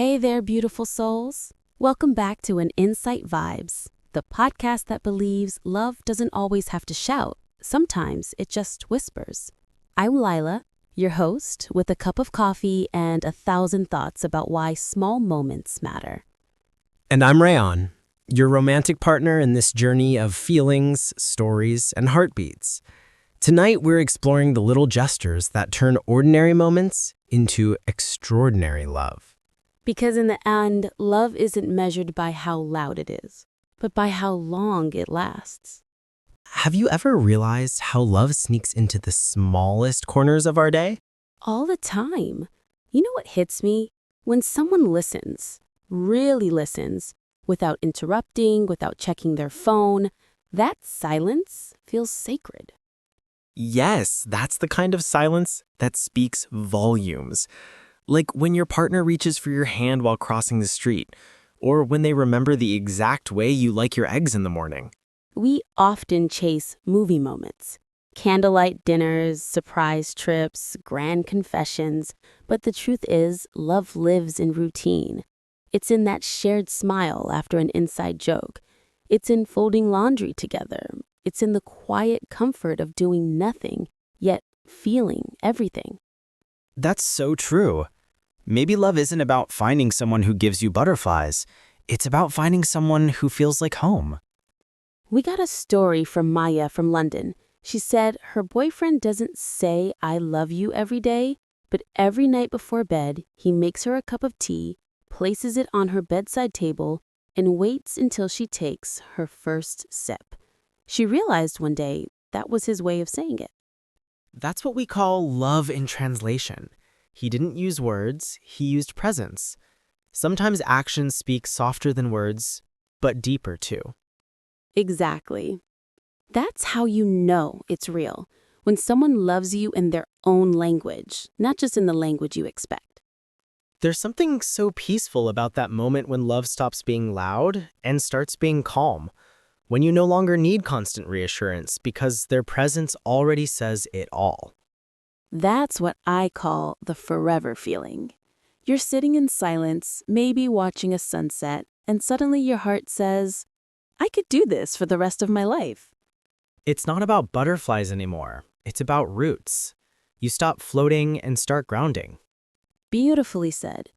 Hey there, beautiful souls. Welcome back to An Insight Vibes, the podcast that believes love doesn't always have to shout. Sometimes it just whispers. I'm Lila, your host, with a cup of coffee and 1,000 thoughts about why small moments matter. And I'm Ryan, your romantic partner in this journey of feelings, stories, and heartbeats. Tonight, we're exploring the little gestures that turn ordinary moments into extraordinary love. Because in the end, love isn't measured by how loud it is, but by how long it lasts. Have you ever realized how love sneaks into the smallest corners of our day? All the time. You know what hits me? When someone listens, really listens, without interrupting, without checking their phone, that silence feels sacred. Yes, that's the kind of silence that speaks volumes. Like when your partner reaches for your hand while crossing the street, or when they remember the exact way you like your eggs in the morning. We often chase movie moments. Candlelight dinners, surprise trips, grand confessions. But the truth is, love lives in routine. It's in that shared smile after an inside joke. It's in folding laundry together. It's in the quiet comfort of doing nothing, yet feeling everything. That's so true. Maybe love isn't about finding someone who gives you butterflies. It's about finding someone who feels like home. We got a story from Maya from London. She said her boyfriend doesn't say I love you every day, but every night before bed, he makes her a cup of tea, places it on her bedside table, and waits until she takes her first sip. She realized one day that was his way of saying it. That's what we call love in translation. He didn't use words, he used presence. Sometimes actions speak softer than words, but deeper too. Exactly. That's how you know it's real, when someone loves you in their own language, not just in the language you expect. There's something so peaceful about that moment when love stops being loud and starts being calm, when you no longer need constant reassurance because their presence already says it all. That's what I call the forever feeling. You're sitting in silence, maybe watching a sunset, and suddenly your heart says, I could do this for the rest of my life. It's not about butterflies anymore. It's about roots. You stop floating and start grounding. Beautifully said.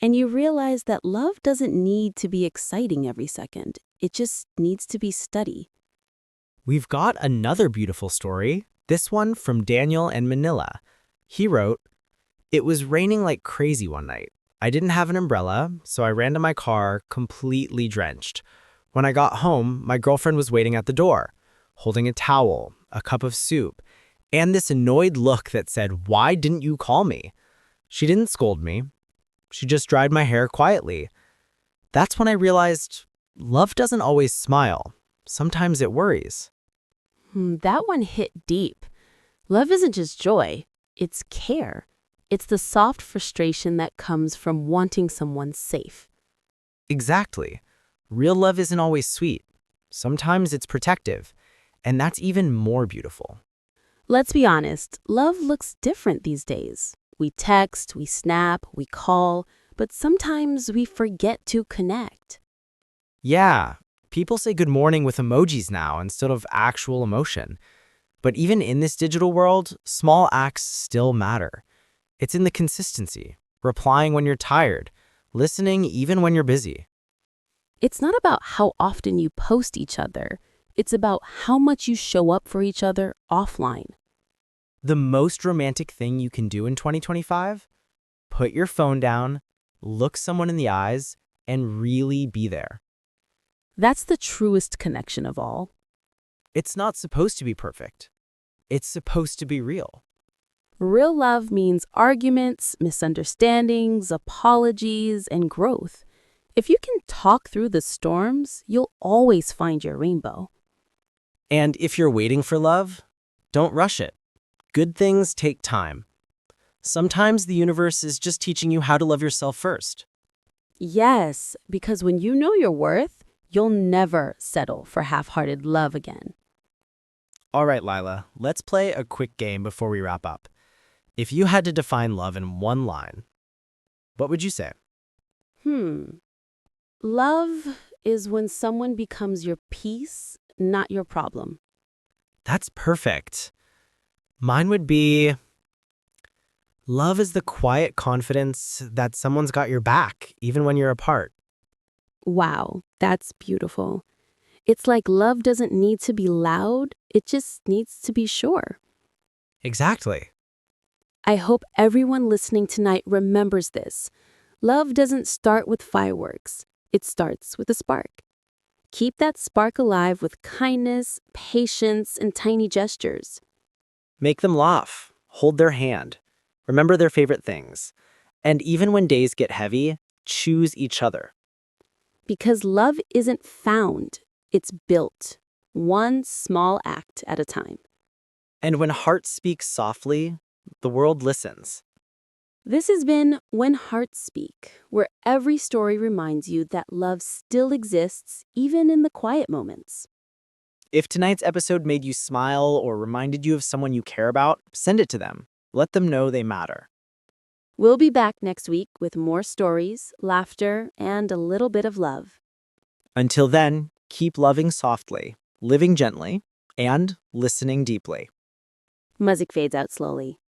And you realize that love doesn't need to be exciting every second. It just needs to be steady. We've got another beautiful story, this one from Daniel in Manila. He wrote, "It was raining like crazy one night. I didn't have an umbrella, so I ran to my car completely drenched. When I got home, my girlfriend was waiting at the door, holding a towel, a cup of soup, and this annoyed look that said, 'Why didn't you call me?' She didn't scold me. She just dried my hair quietly. That's when I realized love doesn't always smile. Sometimes it worries." That one hit deep. Love isn't just joy, it's care. It's the soft frustration that comes from wanting someone safe. Exactly. Real love isn't always sweet. Sometimes it's protective, and that's even more beautiful. Let's be honest, love looks different these days. We text, we snap, we call, but sometimes we forget to connect. Yeah, people say good morning with emojis now instead of actual emotion. But even in this digital world, small acts still matter. It's in the consistency, replying when you're tired, listening even when you're busy. It's not about how often you post each other. It's about how much you show up for each other offline. The most romantic thing you can do in 2025? Put your phone down, look someone in the eyes, and really be there. That's the truest connection of all. It's not supposed to be perfect. It's supposed to be real. Real love means arguments, misunderstandings, apologies, and growth. If you can talk through the storms, you'll always find your rainbow. And if you're waiting for love, don't rush it. Good things take time. Sometimes the universe is just teaching you how to love yourself first. Yes, because when you know your worth, you'll never settle for half-hearted love again. All right, Lila, let's play a quick game before we wrap up. If you had to define love in one line, what would you say? Love is when someone becomes your peace, not your problem. That's perfect. Mine would be love is the quiet confidence that someone's got your back, even when you're apart. Wow, that's beautiful. It's like love doesn't need to be loud, it just needs to be sure. Exactly. I hope everyone listening tonight remembers this. Love doesn't start with fireworks, it starts with a spark. Keep that spark alive with kindness, patience, and tiny gestures. Make them laugh, hold their hand, remember their favorite things. And even when days get heavy, choose each other. Because love isn't found, it's built, one small act at a time. And when hearts speak softly, the world listens. This has been When Hearts Speak, where every story reminds you that love still exists, even in the quiet moments. If tonight's episode made you smile or reminded you of someone you care about, send it to them. Let them know they matter. We'll be back next week with more stories, laughter, and a little bit of love. Until then, keep loving softly, living gently, and listening deeply. Music fades out slowly.